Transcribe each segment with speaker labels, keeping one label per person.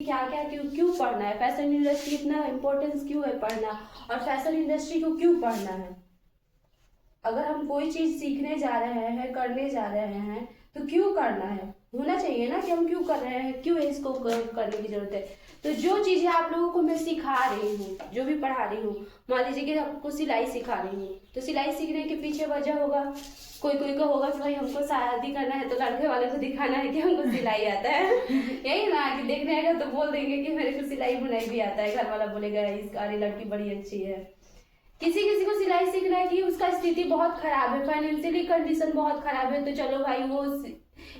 Speaker 1: क्या क्या क्यों क्यों पढ़ना है, फैशन इंडस्ट्री इतना इम्पोर्टेंस क्यों है पढ़ना, और फैशन इंडस्ट्री को क्यों पढ़ना है। अगर हम कोई चीज सीखने जा रहे हैं, करने जा रहे हैं, तो क्यों करना है, होना चाहिए ना कि हम क्यों कर रहे हैं, क्यों इसको करने की जरूरत है। तो जो चीजें आप लोगों को मैं सिखा रही हूँ, जो भी पढ़ा रही हूँ, मान लीजिए कि आपको सिलाई सिखा रही हूँ, तो सिलाई सीखने के पीछे वजह होगा, कोई कोई का होगा कि भाई हमको शादी करना है तो लड़के वाले को दिखाना है कि हमको सिलाई आता है यही ना, कि देखने आएगा तो बोल देंगे कि मेरे को सिलाई बुनाई भी आता है, घर वाला बोलेगा इसका लड़की बड़ी अच्छी है। किसी किसी को सिलाई सीखना है कि उसका स्थिति बहुत खराब है, फाइनेंशियली कंडीशन बहुत खराब है, तो चलो भाई वो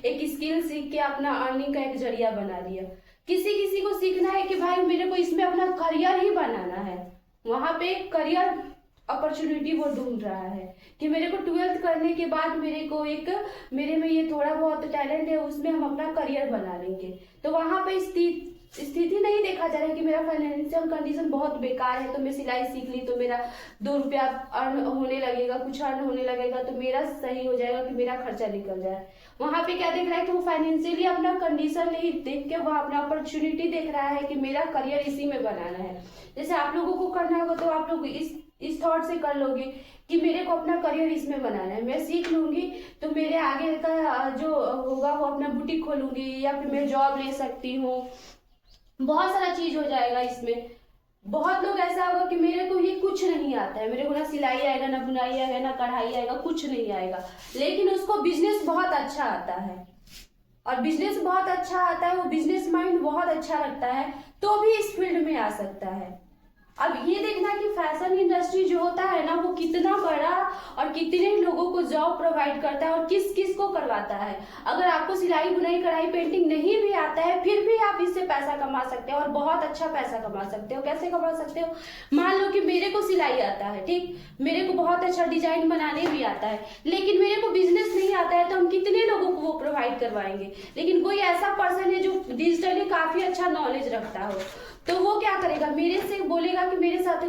Speaker 1: एक स्किल सीख के अपना अर्निंग का एक जरिया बना लिया। किसी किसी को सीखना है कि भाई मेरे को इसमें अपना करियर ही बनाना है, वहां पे करियर अपॉर्चुनिटी वो ढूंढ रहा है कि मेरे को 12th करने के बाद मेरे में ये थोड़ा बहुत टैलेंट है, उसमें हम अपना करियर बना लेंगे। तो वहां पे स्थिति नहीं देखा जा रहा है कि मेरा फाइनेंशियल कंडीशन बहुत बेकार है, तो मैं सिलाई सीख ली तो मेरा 2 रुपया अर्न होने लगेगा, कुछ अर्न होने लगेगा तो मेरा सही हो जाएगा कि मेरा खर्चा निकल जाए। वहां पे क्या देख रहा है कि वो फाइनेंशियली अपना कंडीशन नहीं देख के वह अपना अपॉर्चुनिटी देख रहा है कि मेरा करियर इसी में बनाना है। जैसे आप लोगों को करना होगा तो आप लोग इस थॉट से कर लोगे कि मेरे को अपना करियर इसमें बनाना है, मैं सीख लूंगी तो मेरे आगे का जो होगा वो अपना बुटीक खोलूंगी, या फिर मैं जॉब ले सकती हूँ, बहुत सारा चीज हो जाएगा इसमें। बहुत लोग ऐसा होगा कि मेरे को ये कुछ नहीं आता है, मेरे को ना सिलाई आएगा, ना बुनाई आएगा, ना कढ़ाई आएगा, कुछ नहीं आएगा, लेकिन उसको बिजनेस बहुत अच्छा आता है, और बिजनेस बहुत अच्छा आता है, वो बिजनेस माइंड बहुत अच्छा रखता है, तो भी इस फील्ड में आ सकता है। अब ये देखना कि फैशन इंडस्ट्री जो होता है ना वो कितना बड़ा और कितने लोगों को जॉब प्रोवाइड करता है और किस किस को करवाता है। अगर आपको सिलाई बुनाई कढ़ाई पेंटिंग नहीं भी आता है फिर भी आप इससे पैसा कमा सकते हो, और बहुत अच्छा पैसा कमा सकते हो। कैसे कमा सकते हो, मान लो कि मेरे को सिलाई आता है, ठीक, मेरे को बहुत अच्छा डिजाइन बनाने भी आता है, लेकिन मेरे को बिजनेस नहीं आता है, तो हम कितने लोगों को वो प्रोवाइड करवाएंगे। लेकिन कोई ऐसा पर्सन है जो डिजिटली काफी अच्छा नॉलेज रखता हो, तो वो क्या करेगा, मेरे से बोलेगा कि मेरे साथ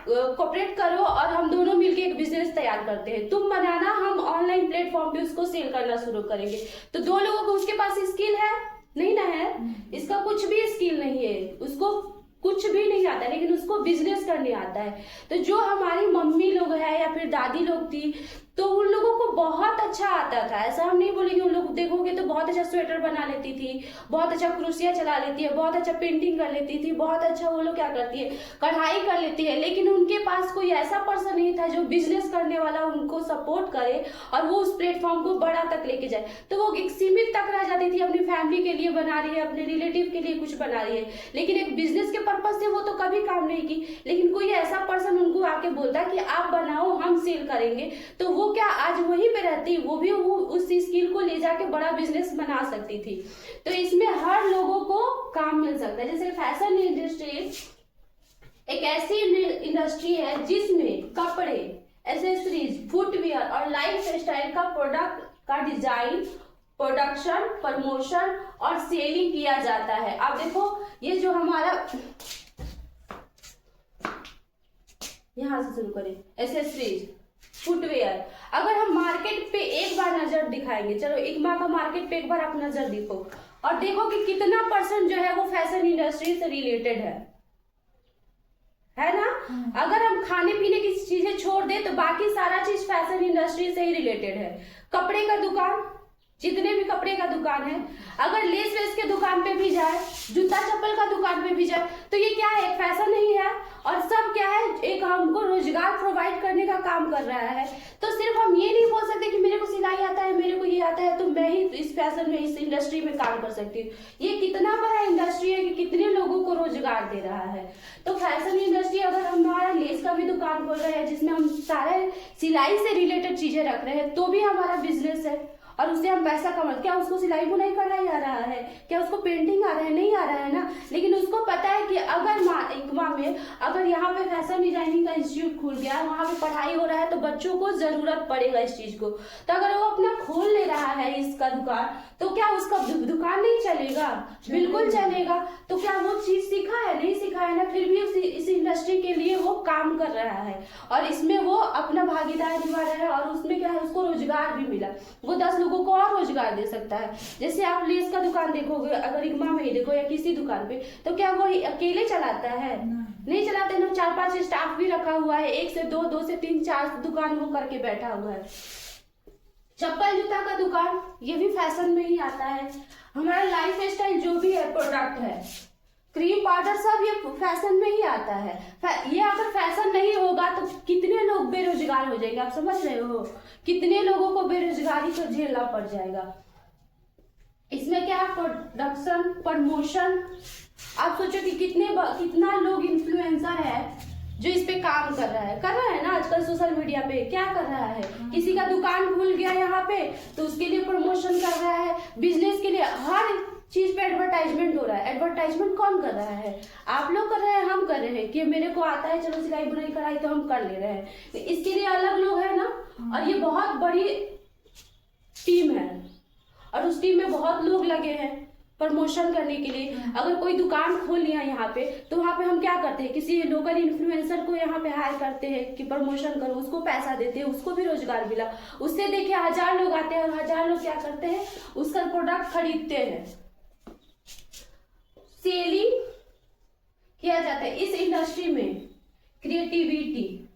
Speaker 1: कोऑपरेट करो और हम दोनों मिलके एक बिजनेस तैयार करते हैं, तुम बनाना, हम ऑनलाइन प्लेटफॉर्म पे उसको सेल करना शुरू करेंगे। तो 2 लोगों को, उसके पास स्किल है नहीं ना है, इसका कुछ भी स्किल नहीं है, उसको कुछ भी नहीं आता, लेकिन उसको बिजनेस करने आता है। तो जो हमारी मम्मी लोग है या फिर दादी लोग थी, तो उन लोगों को बहुत अच्छा आता था। ऐसा हम नहीं बोलेंगे, उन लोग देखोगे तो बहुत अच्छा स्वेटर बना लेती थी, बहुत अच्छा क्रोशिया चला लेती है, बहुत अच्छा पेंटिंग कर लेती थी, बहुत अच्छा वो लोग क्या करती है, कढ़ाई कर लेती है, लेकिन उनके पास कोई ऐसा पर्सन नहीं था जो बिजनेस करने वाला उनको सपोर्ट करे और वो उस प्लेटफॉर्म को बड़ा तक लेके जाए। तो वो एक सीमित तक रह जाती थी, अपनी फैमिली के लिए बना रही है, अपने रिलेटिव के लिए कुछ बना रही है, लेकिन एक बिजनेस के पर्पज से वो तो कभी काम नहीं की। लेकिन कोई ऐसा पर्सन उनको आके बोलता कि आप बनाओ, हम सेल करेंगे, तो वो क्या आज वहीं पे रहती, वो भी वो उस स्किल को ले जाके बड़ा बिजनेस बना सकती थी। तो इसमें हर लोगों को काम मिल सकता है। जैसे फैशन इंडस्ट्री एक ऐसी इंडस्ट्री है जिसमें कपड़े, एसेसरीज, फुटवेयर और लाइफ स्टाइल का प्रोडक्ट का डिजाइन, प्रोडक्शन, प्रमोशन और सेलिंग किया जाता है। अब देखो ये जो हमारा, यहां से शुरू करें, एसेसरीज, फुटवेयर, अगर हम मार्केट पे एक बार नजर दिखाएंगे, चलो एक बार का मार्केट पे एक बार आप नजर देखो और देखो कि कितना परसेंट जो है वो फैशन इंडस्ट्री से रिलेटेड है ना। अगर हम खाने पीने की चीजें छोड़ दे तो बाकी सारा चीज फैशन इंडस्ट्री से ही रिलेटेड है। कपड़े का दुकान, जितने भी कपड़े का दुकान है, अगर लेस वेस के दुकान पे भी जाए, जूता चप्पल का दुकान पे भी जाए, तो ये क्या है, एक फैशन नहीं है, और सब क्या है, एक हमको रोजगार प्रोवाइड करने का काम कर रहा है। तो सिर्फ हम ये नहीं बोल सकते कि मेरे को सिलाई आता है, मेरे को ये आता है, तो मैं ही इस फैशन में, इस इंडस्ट्री में काम कर सकती हूँ। ये कितना बड़ा इंडस्ट्री है कि कितने लोगों को रोजगार दे रहा है। तो फैशन इंडस्ट्री, अगर हमारा लेस का भी दुकान खोल रहे हैं जिसमें हम सारे सिलाई से रिलेटेड चीजें रख रहे हैं, तो भी हमारा बिजनेस है और उससे हम पैसा कमा। क्या उसको सिलाई बुनाई कढ़ाई आ रहा है, क्या उसको पेंटिंग आ रहा है, नहीं आ रहा है ना, लेकिन उसको पता है कि अगर एक माँ में अगर यहाँ पे फैशन डिजाइनिंग का इंस्टीट्यूट खुल गया, वहाँ पे पढ़ाई हो रहा है, तो बच्चों को जरूरत पड़ेगा इस चीज को। तो अगर वो अपना खोल ले रहा है इसका दुकान, तो क्या उसका दुकान नहीं चलेगा? बिल्कुल चलेगा। तो क्या वो चीज सीखा है? नहीं सीखा है ना, फिर भी इस इंडस्ट्री के लिए वो काम कर रहा है और इसमें वो अपना भागीदारी निभा रहा है, और उसमें क्या है, उसको रोजगार भी मिला, वो 10 लोगों को और रोजगार दे सकता है। जैसे आप लेस का दुकान देखोगे, अगर इग्मा में ही देखो या किसी दुकान पे, तो क्या वो अकेले चलाता है? नहीं चलाते ना, 4-5 स्टाफ भी रखा हुआ है, 1 से 2, 2 से 3, 4 दुकान वो करके बैठा हुआ है। चप्पल जूता का दुकान, ये भी फैशन में ही आता है। हमारा लाइफ स्टाइल जो भी है प्रोडक्ट है, क्रीम पाउडर, सब ये फैशन में ही आता है। ये अगर फैशन नहीं होगा तो कितने लोग बेरोजगार हो जाएंगे, आप समझ रहे हो? कितने लोगों को बेरोजगारी को झेलना पड़ जाएगा। इसमें क्या प्रोडक्शन, प्रमोशन, आप सोचो कि कितना लोग इन्फ्लुएंसर है जो इस पे काम कर रहा है ना आजकल सोशल मीडिया पे। क्या कर रहा है? किसी का दुकान खुल गया यहाँ पे, तो उसके लिए प्रमोशन कर रहा है, बिजनेस के लिए हर चीज पे एडवर्टाइजमेंट हो रहा है। एडवर्टाइजमेंट कौन कर रहा है? आप लोग कर रहे हैं, हम कर रहे हैं कि मेरे को आता है, चलो सिलाई बुनाई कढ़ाई तो हम कर ले रहे हैं। तो इसके लिए अलग लोग है ना, और ये बहुत बड़ी टीम है और उस टीम में बहुत लोग लगे हैं प्रमोशन करने के लिए। अगर कोई दुकान खोल लिया यहाँ पे, तो वहाँ पे हम क्या करते हैं, किसी लोकल इन्फ्लुएंसर को यहाँ पे हायर करते हैं कि प्रमोशन करो, उसको पैसा देते हैं, उसको भी रोजगार मिला। उससे देखिए 1000 लोग आते हैं और 1000 लोग क्या करते हैं, उसका प्रोडक्ट खरीदते हैं। सेलिंग किया जाता है इस इंडस्ट्री में। क्रिएटिविटी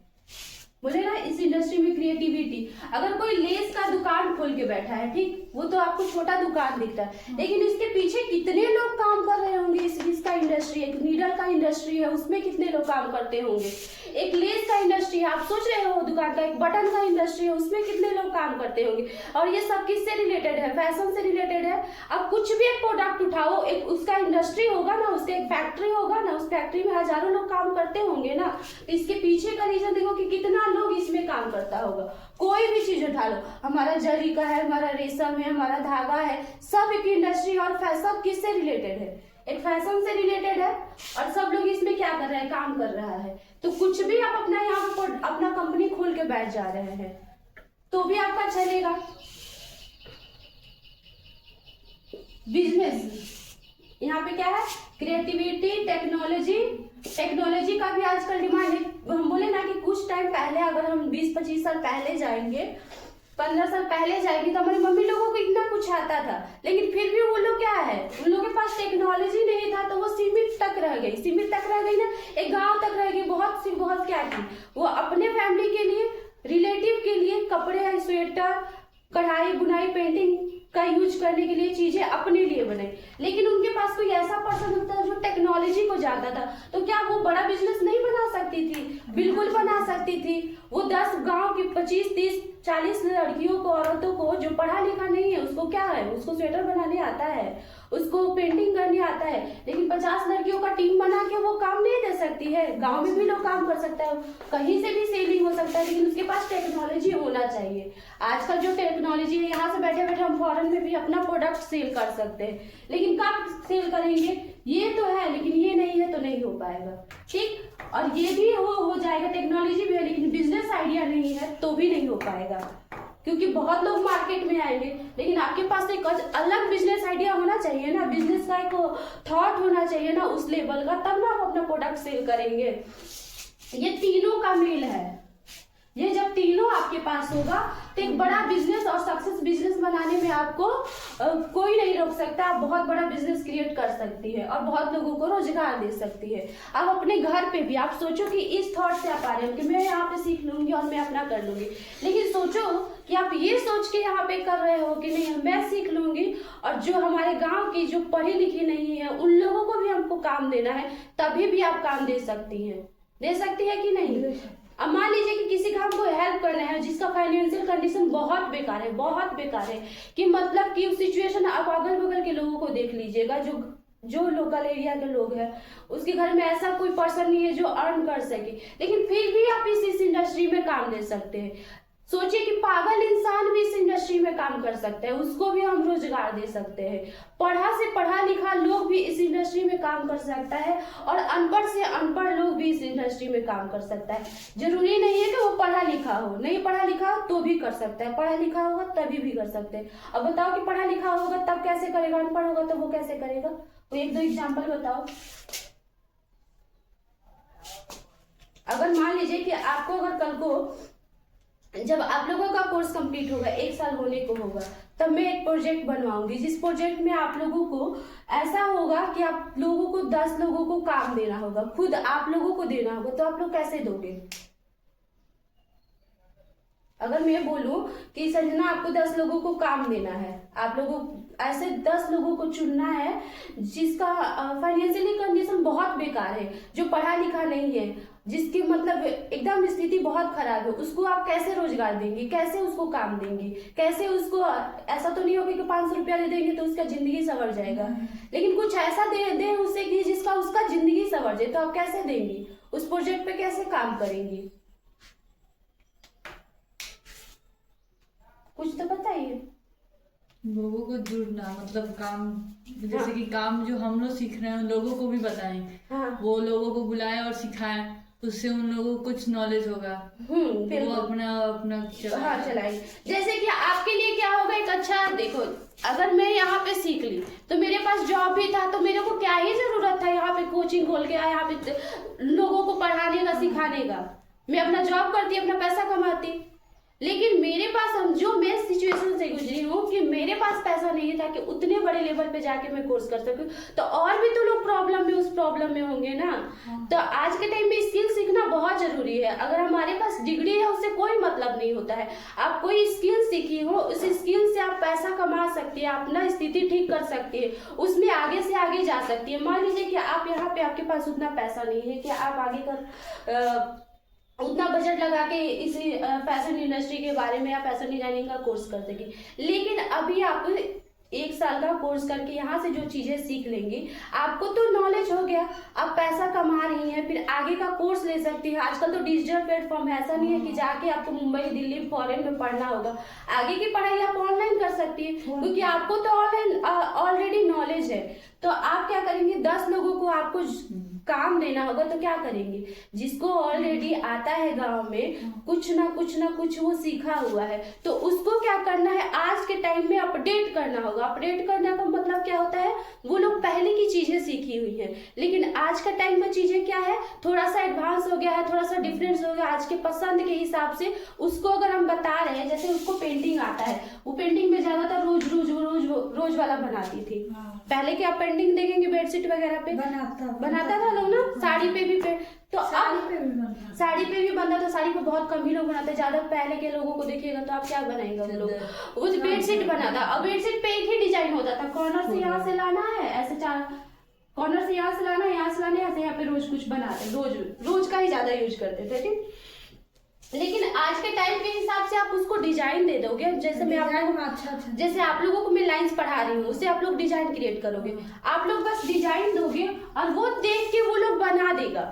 Speaker 1: बोले ना, इस इंडस्ट्री में क्रिएटिविटी। अगर कोई लेस का दुकान खोल के बैठा है, ठीक, वो तो आपको छोटा दुकान दिखता है, लेकिन इसके पीछे कितने लोग काम कर रहे होंगे। इसका इंडस्ट्री, एक नीडल का इंडस्ट्री है, उसमें कितने लोग काम करते होंगे। एक लेस का इंडस्ट्री है, आप सोच रहे हो दुकान का, एक बटन का इंडस्ट्री है, उसमें कितने लोग काम करते होंगे। और ये सब किससे रिलेटेड है? फैशन से रिलेटेड है। अब कुछ भी एक प्रोडक्ट उठाओ, एक उसका इंडस्ट्री होगा ना, उसका एक फैक्ट्री होगा ना, उस फैक्ट्री में हजारों लोग काम करते होंगे ना। तो इसके पीछे का रीजन देखो कि कितना लोग इसमें काम करता होगा। कोई भी चीज उठा लो, हमारा जरी का है, हमारा रेशम है, हमारा धागा है, सब एक इंडस्ट्री। और फैशन किससे रिलेटेड है? एक फैशन से रिलेटेड है, और सब लोग इसमें क्या कर रहे हैं, काम कर रहा है। तो कुछ भी आप अपना यहाँ पर अपना कंपनी खोल के बैठ जा रहे हैं तो भी आपका चलेगा। बिजनेस यहाँ पे क्या है, क्रिएटिविटी, टेक्नोलॉजी का भी आजकल डिमांड है। हम बोले ना कि कुछ टाइम पहले, अगर हम 20-25 साल पहले जाएंगे, 15 साल पहले जाएंगे, तो हमारी मम्मी लोगों को इतना कुछ आता था, लेकिन फिर भी वो लोग क्या है, उन लोगों के पास टेक्नोलॉजी नहीं था, तो वो सीमित तक रह गई ना, एक गांव तक रह गई। बहुत क्या थी, वो अपने फैमिली के लिए, रिलेटिव के लिए कपड़े, स्वेटर, कढ़ाई बुनाई, पेंटिंग का यूज करने के लिए चीजें अपने लिए बनाई। लेकिन उनके पास कोई ऐसा पर्सन होता है जो टेक्नोलॉजी को जानता था, तो क्या वो बड़ा बिजनेस नहीं बना सकती थी? बिल्कुल बना सकती थी। वो 10 गांव की 25, 30, 40 लड़कियों को, औरतों को जो पढ़ा लिखा नहीं है, उसको क्या है, उसको स्वेटर बनाने आता है, उसको पेंटिंग करने आता है, लेकिन 50 लड़कियों का टीम बना के वो काम नहीं दे सकती है। गांव में भी लोग काम कर सकता है, कहीं से भी सेलिंग हो सकता है, लेकिन उसके पास टेक्नोलॉजी होना चाहिए। आजकल जो टेक्नोलॉजी है, यहाँ से बैठे बैठे हम फॉरेन में भी अपना प्रोडक्ट सेल कर सकते हैं, लेकिन कब सेल करेंगे, ये तो है, लेकिन ये नहीं है तो नहीं हो पाएगा। ठीक, और ये भी हो जाएगा, टेक्नोलॉजी भी है, लेकिन बिजनेस आइडिया नहीं है तो भी नहीं हो पाएगा, क्योंकि बहुत लोग मार्केट में आएंगे, लेकिन आपके पास एक अलग बिजनेस आइडिया होना चाहिए ना, बिजनेस का एक थॉट होना चाहिए ना उस लेवल का, तब ना आप अपना प्रोडक्ट सेल करेंगे। ये तीनों का मेल है। ये जब तीनों आपके पास होगा तो एक बड़ा बिजनेस और सक्सेस बिजनेस बनाने में आपको कोई नहीं रोक सकता। आप बहुत बड़ा बिजनेस क्रिएट कर सकती है और बहुत लोगों को रोजगार दे सकती है। आप अपने घर पे भी आप सोचो कि इस थॉट से आप आ रहे हो कि मैं यहाँ पे सीख लूंगी और मैं अपना कर लूंगी, लेकिन सोचो कि आप ये सोच के यहाँ पे कर रहे हो कि नहीं मैं सीख लूंगी, और जो हमारे गाँव की जो पढ़ी लिखी नहीं है उन लोगों को भी हमको काम देना है, तभी भी आप काम दे सकती है। दे सकती है कि नहीं? अब मान लीजिए कि किसी का हमको हेल्प करना है जिसका फाइनेंशियल कंडीशन बहुत बेकार है, कि मतलब कि सिचुएशन आप अगल बगल के लोगों को देख लीजिएगा, जो लोकल एरिया के लोग हैं, उसके घर में ऐसा कोई पर्सन नहीं है जो अर्न कर सके, लेकिन फिर भी आप इस इंडस्ट्री में काम दे सकते हैं। सोचिए कि पागल इंसान भी इस इंडस्ट्री में काम कर सकते हैं, उसको भी हम रोजगार दे सकते हैं। पढ़ा लिखा लोग भी इस इंडस्ट्री में काम काम कर सकता है और अनपढ़ से अनपढ़ लोग भी इस इंडस्ट्री में काम कर सकता है। जरूरी नहीं है कि वो पढ़ा लिखा हो, नहीं पढ़ा लिखा हो तो भी कर सकता है, पढ़ा लिखा होगा तभी भी कर सकते हैं। अब बताओ कि पढ़ा लिखा होगा तब कैसे करेगा, अनपढ़ होगा तो वो कैसे करेगा? तो एक दो एग्जाम्पल बताओ। अगर मान लीजिए कि आपको अगर कल को जब आप लोगों का कोर्स कंप्लीट होगा, 1 साल होने को होगा, तब मैं एक प्रोजेक्ट बनवाऊंगी जिस प्रोजेक्ट में आप लोगों को ऐसा होगा कि आप लोगों को 10 लोगों को काम देना होगा, खुद आप लोगों को देना होगा, तो आप लोग कैसे दोगे? अगर मैं बोलूं कि संजना आपको 10 लोगों को काम देना है, आप लोगों ऐसे 10 लोगों को चुनना है जिसका फाइनेंशियली कंडीशन बहुत बेकार है, जो पढ़ा लिखा नहीं है, जिसकी मतलब एकदम स्थिति बहुत खराब है, उसको आप कैसे रोजगार देंगे, कैसे उसको काम देंगे, कैसे उसको? ऐसा तो नहीं होगा कि 500 रुपया दे देंगे तो उसका जिंदगी संवर जाएगा, लेकिन कुछ ऐसा दे उसे कि जिसका उसका जिंदगी संवर जाए, तो आप कैसे देंगी? उस प्रोजेक्ट पे कैसे काम करेंगी? कुछ तो बताइए।
Speaker 2: लोगों को जुड़ना मतलब काम, जैसे कि काम जो हम लोग सीख रहे हैं लोगों को भी बताएं।
Speaker 1: हाँ।
Speaker 2: वो लोगों को बुलाएं और सिखाएं, उससे उन लोगों को कुछ नॉलेज होगा, वो अपना
Speaker 1: चलाएंगे। जैसे कि आपके लिए क्या होगा, एक अच्छा देखो, अगर मैं यहाँ पे सीख ली तो मेरे पास जॉब भी था, तो मेरे को क्या ही जरूरत था यहाँ पे कोचिंग खोल के यहाँ पे लोगों को पढ़ाने का, सिखाने का? मैं अपना जॉब करती, अपना पैसा कमाती। लेकिन मेरे पास, हम जो मैं सिचुएशन से गुजरी हूँ कि मेरे पास पैसा नहीं था कि उतने बड़े लेवल पे जाके मैं कोर्स कर सकूं, तो और भी तो लोग प्रॉब्लम में, उस प्रॉब्लम में होंगे ना। तो आज के टाइम में स्किल सीखना बहुत जरूरी है। अगर हमारे पास डिग्री है उससे कोई मतलब नहीं होता है। आप कोई स्किल सीखी हो, उस स्किल से आप पैसा कमा सकती है, अपना स्थिति ठीक कर सकती है, उसमें आगे से आगे जा सकती है। मान लीजिए कि आप यहाँ पे आपके पास उतना पैसा नहीं है कि आप आगे कर उतना बजट लगा के इस फैशन इंडस्ट्री के बारे में या फैशन डिजाइनिंग का कोर्स कर सके, लेकिन अभी आप 1 साल का कोर्स करके यहाँ से जो चीजें सीख लेंगे, आपको तो नॉलेज हो गया, आप पैसा कमा रही हैं, फिर आगे का कोर्स ले सकती है। आजकल तो डिजिटल प्लेटफॉर्म है, ऐसा नहीं है कि जाके आपको मुंबई, दिल्ली, फॉरेन में पढ़ना होगा। आगे की पढ़ाई आप ऑनलाइन कर सकती है, क्योंकि आपको तो ऑनलाइन ऑलरेडी नॉलेज है। तो आप क्या करेंगे, 10 लोगों को आपको काम देना होगा, तो क्या करेंगे? जिसको ऑलरेडी आता है गांव में कुछ ना कुछ वो सीखा हुआ है, तो उसको क्या करना है, आज के टाइम में अपडेट करना होगा। अपडेट करने का मतलब क्या होता है, वो लोग पहले की चीजें सीखी हुई हैं, लेकिन आज का टाइम में चीजें क्या है, थोड़ा सा एडवांस हो गया है, थोड़ा सा डिफरेंस हो गया आज के पसंद के हिसाब से। उसको अगर हम बता रहे हैं, जैसे उसको पेंटिंग आता है, वो पेंटिंग में ज्यादातर रोज वाला बनाती थी। पहले क्या पेंटिंग देखेंगे बेडशीट वगैरह पे बनाता था लोग ना, साड़ी पे भी तो अब साड़ी पे भी बनता था, साड़ी पे बहुत कम ही लोग बनाते, ज्यादा पहले के लोगों को देखिएगा तो आप क्या बनाएंगे वो लोग, वो बेडशीट बनाता। अब बेडशीट पे एक ही डिजाइन होता था, कॉर्नर से यहाँ से लाना है, ऐसे 4 कॉर्नर से यहाँ से लाना है, यहाँ से लाना है, यहाँ पे रोज कुछ बनाते, रोज का ही ज्यादा यूज करते थे, ठीक। लेकिन आज के टाइम के हिसाब से आप उसको डिजाइन दे दोगे, जैसे मैं जैसे आप लोगों को मैं लाइंस पढ़ा रही हूँ, उससे आप लोग डिजाइन क्रिएट करोगे, आप लोग बस डिजाइन दोगे और वो देख के वो लोग बना देगा।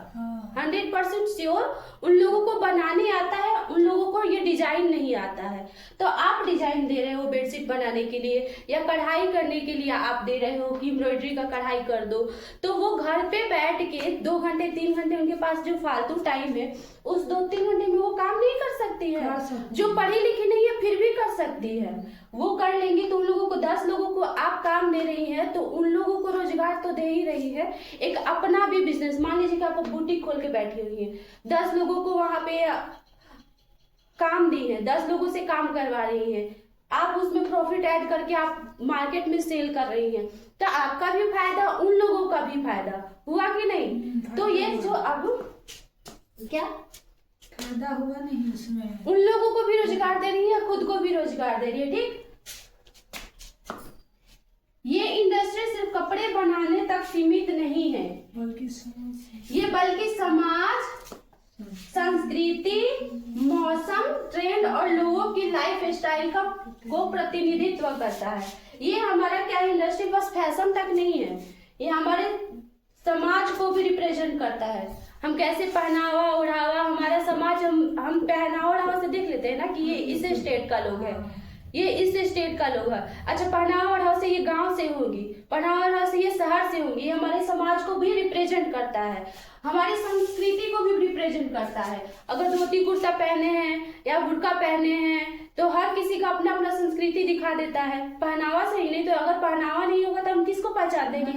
Speaker 1: 100% श्योर उन लोगों को बनाने आता है, उन लोगों को ये डिजाइन नहीं आता है। तो आप डिजाइन दे रहे हो बेडशीट बनाने के लिए या कढ़ाई करने के लिए, आप दे रहे हो कि एम्ब्रॉयडरी का कढ़ाई कर दो, तो वो घर पे बैठ के 2 घंटे 3 घंटे उनके पास जो फालतू टाइम है, उस 2-3 घंटे में वो काम नहीं कर सकती है। जो पढ़ी लिखी नहीं है फिर भी कर सकती है, वो कर लेंगी। तो उन लोगों को 10 लोगों को आप काम दे रही हैं, तो उन लोगों को रोजगार तो दे ही रही है। एक अपना भी बिजनेस, मान लीजिए कि आप बुटीक खोल के बैठी हुई है, 10 लोगों को वहां पे काम दी है, 10 लोगों से काम करवा रही है, आप उसमें प्रॉफिट ऐड करके आप मार्केट में सेल कर रही हैं, तो आपका भी फायदा, उन लोगों का भी फायदा हुआ कि नहीं? तो ये जो अब क्या
Speaker 2: फायदा हुआ नहीं उसमें,
Speaker 1: उन लोगों को भी रोजगार दे रही है, खुद को भी रोजगार दे रही है, ठीक। ये इंडस्ट्री सिर्फ कपड़े बनाने तक सीमित नहीं है, बल्कि समाज, संस्कृति, मौसम, ट्रेंड और लोगों की लाइफ स्टाइल का को प्रतिनिधित्व करता है। ये हमारा क्या इंडस्ट्री बस फैशन तक नहीं है, ये हमारे समाज को भी रिप्रेजेंट करता है। हम कैसे पहनावा ओढ़ावा, हमारा समाज, हम पहनावा ओढ़ावा से देख लेते हैं ना कि ये इस स्टेट का लोग है, ये इस स्टेट का लोग है। अच्छा, पहनावा ओढ़ाव से ये गांव से होगी, पहनावा ओढ़ाव से ये शहर से होगी। ये हमारे समाज को भी रिप्रेजेंट करता है, हमारी संस्कृति को भी रिप्रेजेंट करता है। अगर धोती कुर्ता पहने हैं या बुर्का पहने हैं तो हर किसी का अपना अपना संस्कृति दिखा देता है, पहनावा से ही। नहीं तो अगर पहनावा नहीं होगा तो हम किसको पहचानते हैं कि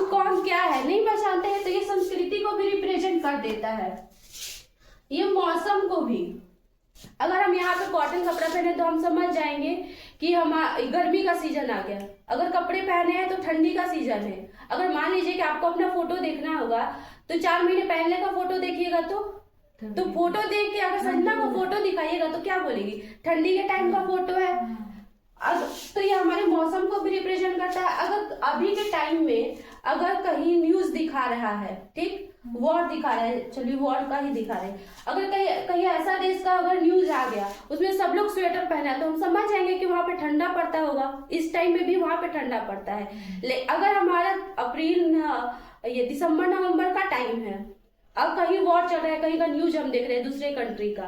Speaker 1: कौन क्या है, नहीं पहचानते हैं। तो ये संस्कृति को भी रिप्रेजेंट कर देता है, ये मौसम को भी। अगर हम यहाँ पे कॉटन कपड़ा पहने तो हम समझ जाएंगे कि हम गर्मी का सीजन आ गया। अगर कपड़े पहने हैं तो ठंडी का सीजन है। अगर मान लीजिए कि आपको अपना फोटो देखना होगा तो 4 महीने पहले का फोटो देखिएगा तो फोटो देख के अगर संजना को फोटो दिखाइएगा तो क्या बोलेगी, ठंडी के टाइम का फोटो है। तो ये हमारे मौसम को भी रिप्रेजेंट करता है। अगर अभी के टाइम में अगर कहीं न्यूज दिखा रहा है, ठीक, वॉर दिखा रहा है, चलिए वॉर का ही दिखा रहे हैं, अगर कहीं ऐसा देश का अगर न्यूज आ गया उसमें सब लोग स्वेटर पहना है तो हम समझ जाएंगे कि वहां पे ठंडा पड़ता होगा। इस टाइम में भी वहां पे ठंडा पड़ता है। अगर हमारा अप्रैल ये दिसंबर नवंबर का टाइम है, अब कहीं वॉर चल रहा है, कहीं का न्यूज हम देख रहे हैं दूसरे कंट्री का,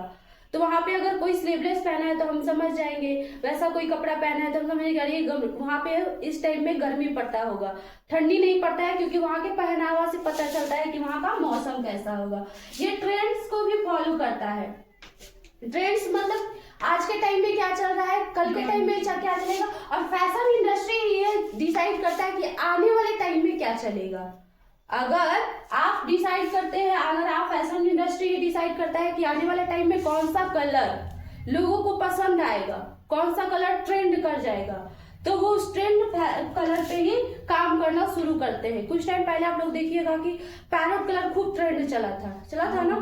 Speaker 1: तो वहां पे अगर कोई स्लीवलेस पहना है तो हम समझ जाएंगे, वैसा कोई कपड़ा पहना है तो हम समझेंगे अरे वहां पे इस टाइम में गर्मी पड़ता होगा, ठंडी नहीं पड़ता है, क्योंकि वहां के पहनावा से पता चलता है कि वहां का मौसम कैसा होगा। ये ट्रेंड्स को भी फॉलो करता है। ट्रेंड्स मतलब आज के टाइम में क्या चल रहा है, कल के टाइम में क्या चलेगा, और फैशन इंडस्ट्री ये डिसाइड करता है कि आने वाले टाइम में क्या चलेगा। अगर आप डिसाइड करते हैं, अगर आप फैशन इंडस्ट्री डिसाइड करता है कि आने वाले टाइम में कौन सा कलर लोगों को पसंद आएगा, कौन सा कलर ट्रेंड कर जाएगा, तो वो उस ट्रेंड कलर पे ही काम करना शुरू करते हैं। कुछ टाइम पहले आप लोग देखिएगा कि पैरोट कलर खूब ट्रेंड चला था ना,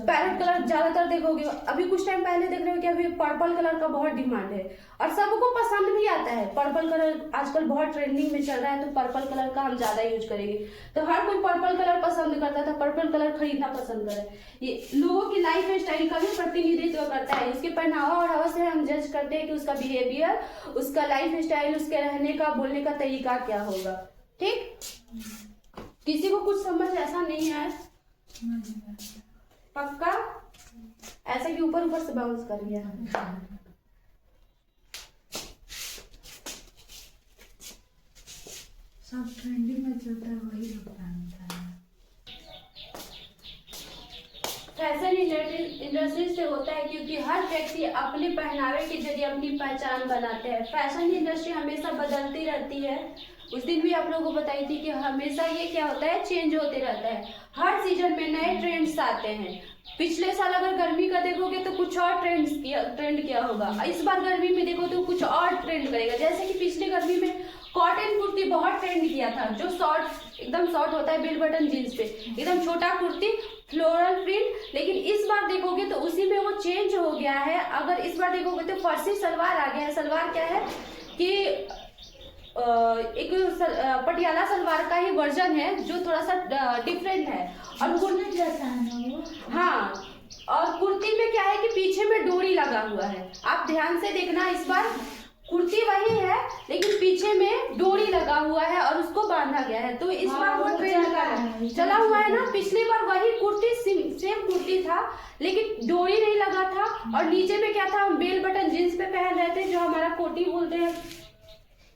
Speaker 1: पैरोट कलर ज्यादातर देखोगे। अभी कुछ टाइम पहले देख रहे हो कि अभी पर्पल कलर का बहुत डिमांड है और सबको पसंद भी आता है। पर्पल कलर आजकल बहुत ट्रेंडिंग में चल रहा है, तो पर्पल कलर का हम ज्यादा यूज करेंगे। तो हर कोई पर्पल कलर पसंद करता था, पर्पल कलर खरीदना पसंद करे। ये लोगों की लाइफ स्टाइल का भी प्रतिनिधित्व करता है। उसके पहनावा और हवा से हम जज करते हैं कि उसका बिहेवियर, उसका लाइफ स्टाइल, उसके रहने का, बोलने का तरीका क्या होगा। ठीक, किसी को कुछ समझ ऐसा नहीं है पक्का, ऐसा कि ऊपर ऊपर से बाउंस कर गया।
Speaker 2: सब ट्रेंडिंग में चलता है, वही लोग पहनता है।
Speaker 1: फैशन इंडस्ट्री से होता है क्योंकि हर व्यक्ति अपने पहनावे के जरिए अपनी पहचान बनाते हैं। फैशन इंडस्ट्री हमेशा बदलती रहती है। उस दिन भी आप लोगों को बताई थी कि हमेशा ये क्या होता है, चेंज होते रहता है। हर सीजन में नए ट्रेंड्स आते हैं। पिछले साल अगर गर्मी का देखोगे तो कुछ और ट्रेंड किया होगा, इस बार गर्मी में देखो तो कुछ और ट्रेंड करेगा। जैसे कि पिछले गर्मी में कॉटन कुर्ती बहुत ट्रेंड किया था, जो शॉर्ट, एकदम शॉर्ट होता है, बेल बटन जींस पे एकदम छोटा कुर्ती, फ्लोरल प्रिंट। लेकिन इस बार देखोगे तो उसी में वो चेंज हो गया है। अगर इस बार देखोगे तो फर्सी सलवार आ गया है। सलवार क्या है कि एक पटियाला सलवार का ही वर्जन है जो थोड़ा सा डिफरेंट है। और कुर्ती जैसा है ना वो, हाँ, और कुर्ती में क्या है कि पीछे में डोरी लगा हुआ है। आप ध्यान से देखना, इस बार कुर्ती वही है लेकिन पीछे में डोरी लगा हुआ है और उसको बांधा गया है। तो इस बार वो ट्रेंड का चला हुआ है ना। पिछली बार वही कुर्ती सेम कुर्ती था लेकिन डोरी नहीं लगा था, और नीचे में क्या था, हम बेल बटन जींस पे पहन रहे थे जो हमारा कोटी बोलते हैं।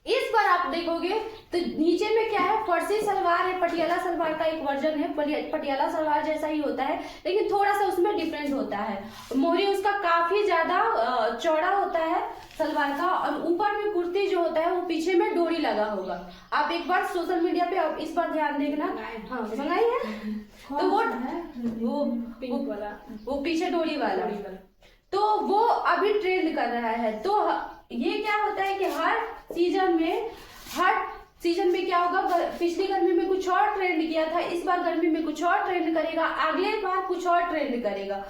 Speaker 1: इस बार आप देखोगे तो नीचे में क्या है, फर्सी सलवार है, पटियाला सलवार का एक वर्जन है, पटियाला सलवार जैसा ही होता है लेकिन थोड़ा सा उसमें डिफरेंट होता है। मोहरी उसका काफी ज्यादा चौड़ा होता है सलवार का, और ऊपर में कुर्ती जो होता है वो पीछे में डोरी लगा होगा। आप एक बार सोशल मीडिया पे आप इस बार ध्यान देखना, हाँ मंगाई है तो वो पिंक वाला, वो पीछे डोरी वाला, तो वो अभी ट्रेंड कर रहा है। तो ये क्या होता है कि हर सीजन में क्या होगा, पिछली गर्मी में कुछ और ट्रेंड किया था, इस बार गर्मी में कुछ और ट्रेंड करेगा, अगले बार कुछ और ट्रेंड करेगा।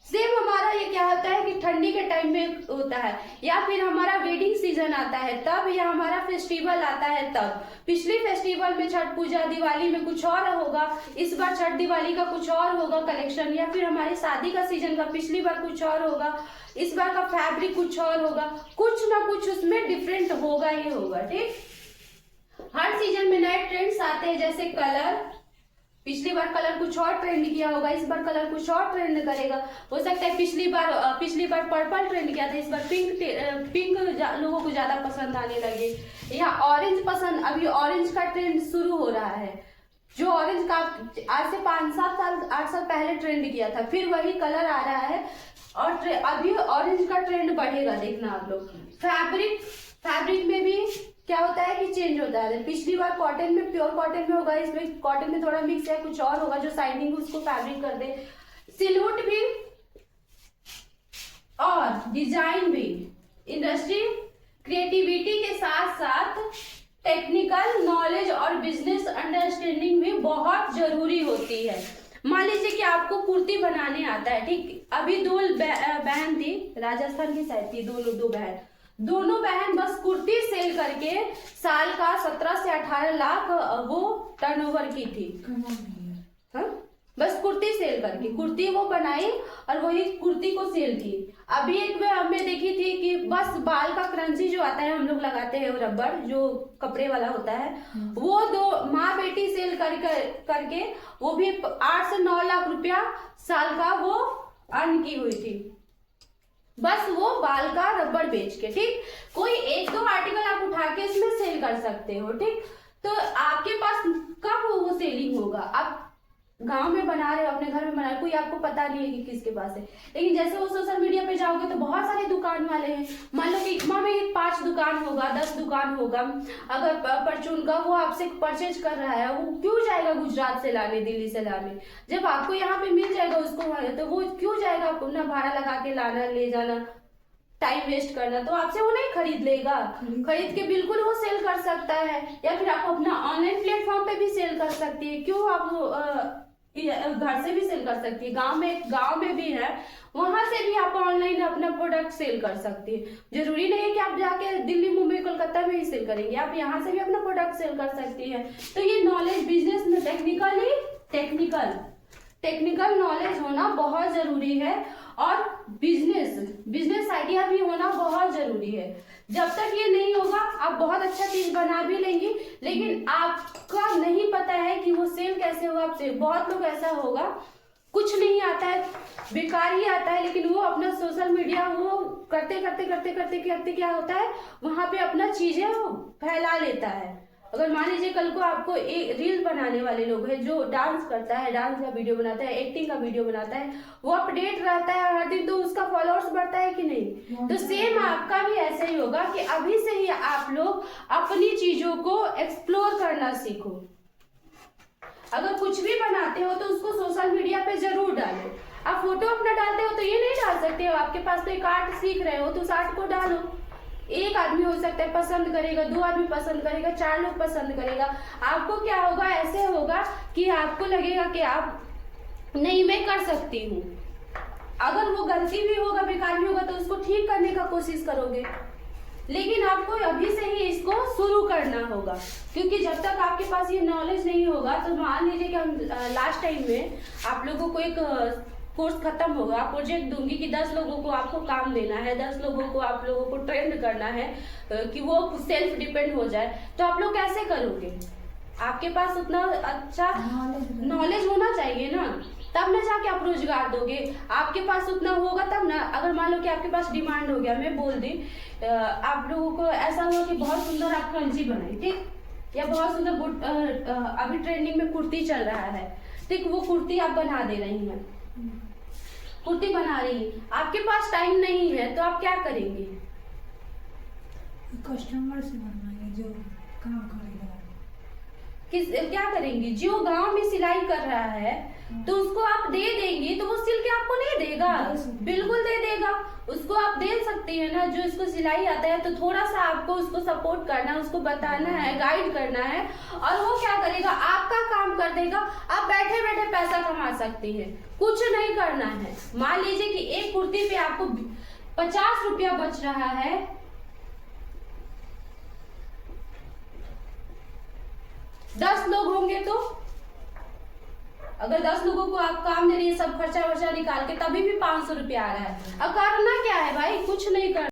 Speaker 1: सेम हमारा ये क्या होता है कि ठंडी के टाइम में होता है, या फिर हमारा वेडिंग सीजन आता है तब, या हमारा फेस्टिवल आता है तब। पिछली फेस्टिवल में छठ पूजा, दिवाली में कुछ और होगा, इस बार छठ दिवाली का कुछ और होगा कलेक्शन, या फिर हमारी शादी का सीजन का पिछली बार कुछ और होगा, इस बार का फैब्रिक कुछ और होगा, कुछ ना कुछ उसमें डिफरेंट होगा ही होगा। ठीक, हर सीजन में नए ट्रेंड्स आते हैं, जैसे कलर, पिछली बार कलर कुछ और ट्रेंड किया होगा, इस बार कलर कुछ और ट्रेंड करेगा। हो सकता है पिछली बार पर्पल ट्रेंड किया था, इस बार पिंक लोगों को ज्यादा पसंद आने लगे, या ऑरेंज पसंद, अभी ऑरेंज का ट्रेंड शुरू हो रहा है, जो ऑरेंज का आज से 5-7 साल 8 साल पहले ट्रेंड किया था, फिर वही कलर आ रहा है और अभी ऑरेंज का ट्रेंड बढ़ेगा, देखना आप लोग। फैब्रिक में भी क्या होता है कि चेंज होता है। पिछली बार कॉटन में, प्योर कॉटन में होगा, इसमें कॉटन में थोड़ा मिक्स है, कुछ और होगा जो शाइनिंग उसको फैब्रिक कर दे। सिलवट भी और डिजाइन भी, इंडस्ट्री क्रिएटिविटी के साथ साथ टेक्निकल नॉलेज और बिजनेस अंडरस्टैंडिंग भी बहुत जरूरी होती है। मान लीजिए कि आपको कुर्ती बनाने आता है, ठीक, अभी दो बहन थी, राजस्थान की साइड थी, दोनों बहन बस कुर्ती सेल करके साल का 17 से 18 लाख वो टर्नओवर की थी। हाँ? बस कुर्ती सेल करके कुर्ती वो बनाई और वही कुर्ती को सेल की। अभी एक हमने देखी थी कि बस बाल का क्रंची जो आता है हम लोग लगाते हैं, रबड़ जो कपड़े वाला होता है, वो 2 माँ बेटी सेल करके वो भी 8 से 9 लाख रुपया साल का वो अर्न की हुई थी, बस वो बाल का रबड़ बेच के। ठीक, कोई 1-2 आर्टिकल आप उठा के इसमें सेल कर सकते हो। ठीक, तो आपके पास कब वो सेलिंग होगा? आप गांव में बना रहे हो, अपने घर में बना रहे हो, कोई आपको पता नहीं है कि किसके पास है। लेकिन जैसे वो सोशल मीडिया पे जाओगे तो बहुत सारे दुकान वाले हैं। मान लो कि इकमा में 5 दुकान होगा, 10 दुकान होगा, अगर परचून का वो आपसे परचेज कर रहा है, वो क्यों जाएगा गुजरात से लाने, दिल्ली से लाने, जब आपको यहाँ पे मिल जाएगा उसको, तो वो क्यों जाएगा अपना भाड़ा लगा के लाना, ले जाना, टाइम वेस्ट करना? तो आपसे वो नहीं खरीद लेगा। खरीद के बिल्कुल वो सेल कर सकता है, या फिर आप अपना ऑनलाइन प्लेटफॉर्म पे भी सेल कर सकती है। क्यों, आप घर से भी सेल कर सकती है। गांव में भी है, वहां से भी आप ऑनलाइन अपना प्रोडक्ट सेल कर सकती है। जरूरी नहीं है कि आप जाके दिल्ली, मुंबई, कोलकाता में ही सेल करेंगे, आप यहाँ से भी अपना प्रोडक्ट सेल कर सकती है। तो ये नॉलेज बिजनेस में टेक्निकल नॉलेज होना बहुत जरूरी है, और बिजनेस आइडिया भी होना बहुत जरूरी है। जब तक ये नहीं होगा आप बहुत अच्छा चीज बना भी लेंगी, लेकिन आपका नहीं पता है कि वो सेल कैसे होगा। आपसे बहुत लोग ऐसा होगा, कुछ नहीं आता है, बेकार ही आता है, लेकिन वो अपना सोशल मीडिया वो करते क्या होता है, वहां पे अपना चीजें फैला लेता है। अगर मान लीजिए कल को आपको एक रील बनाने वाले लोग हैं जो डांस करता है, डांस का वीडियो बनाता है, एक्टिंग का वीडियो बनाता है, वो अपडेट रहता है हर दिन, तो उसका फॉलोअर्स बढ़ता है कि नहीं? तो सेम आपका भी ऐसे ही होगा कि अभी से ही आप लोग अपनी चीजों को एक्सप्लोर करना सीखो। अगर कुछ भी बनाते हो तो उसको सोशल मीडिया पे जरूर डालो। आप फोटो अपना डालते हो तो ये नहीं डाल सकते हो, आपके पास तो एक आर्ट सीख रहे हो तो उस आर्ट को डालो। एक आदमी हो सकता है पसंद करेगा, 2 आदमी पसंद करेगा, 4 लोग पसंद करेगा। आपको क्या होगा, ऐसे होगा कि आपको लगेगा कि आप नहीं, मैं कर सकती हूँ। अगर वो गलती भी होगा, बेकार भी होगा, तो उसको ठीक करने का कोशिश करोगे। लेकिन आपको अभी से ही इसको शुरू करना होगा, क्योंकि जब तक आपके पास ये नॉलेज नहीं होगा, तो मान लीजिए कि हम लास्ट टाइम में आप लोगों को एक कोर्स खत्म होगा, प्रोजेक्ट दूंगी कि 10 लोगों को आपको काम देना है, 10 लोगों को आप लोगों को ट्रेंड करना है कि वो सेल्फ डिपेंड हो जाए, तो आप लोग कैसे करोगे? आपके पास उतना अच्छा नॉलेज होना चाहिए ना, तब ना जाके आप रोजगार दोगे। आपके पास उतना होगा तब ना। अगर मान लो कि आपके पास डिमांड हो गया, मैं बोल दी आप लोगों को ऐसा हुआ कि बहुत सुंदर आप क्रंची बनाई, ठीक, या बहुत सुंदर अभी ट्रेंडिंग में कुर्ती चल रहा है, ठीक, वो कुर्ती आप बना दे रही हैं, कुर्ती बना रही है, आपके पास टाइम नहीं है, तो आप क्या करेंगे?
Speaker 2: कस्टमर से बनवाएंगे जो काम करेगा।
Speaker 1: क्या करेंगे? जो गांव में सिलाई कर रहा है तो उसको आप दे देंगे, तो वो सिल के आपको नहीं देगा? बिल्कुल दे देगा। उसको आप दे सकते हैं ना, जो इसको सिलाई आता है, तो थोड़ा सा आपको उसको सपोर्ट करना है, उसको बताना है, गाइड करना है, और वो क्या करेगा, आपका काम कर देगा। आप बैठे बैठे पैसा कमा सकती हैं, कुछ नहीं करना है। मान लीजिए कि एक कुर्ती पे आपको 50 रुपया बच रहा है, 10 लोग होंगे तो अगर 10 लोगों को आप काम दे रही है, सब खर्चा वर्चा निकाल के, तभी भी 500 रुपया आ रहा है। अब करना क्या है भाई? कुछ नहीं करना।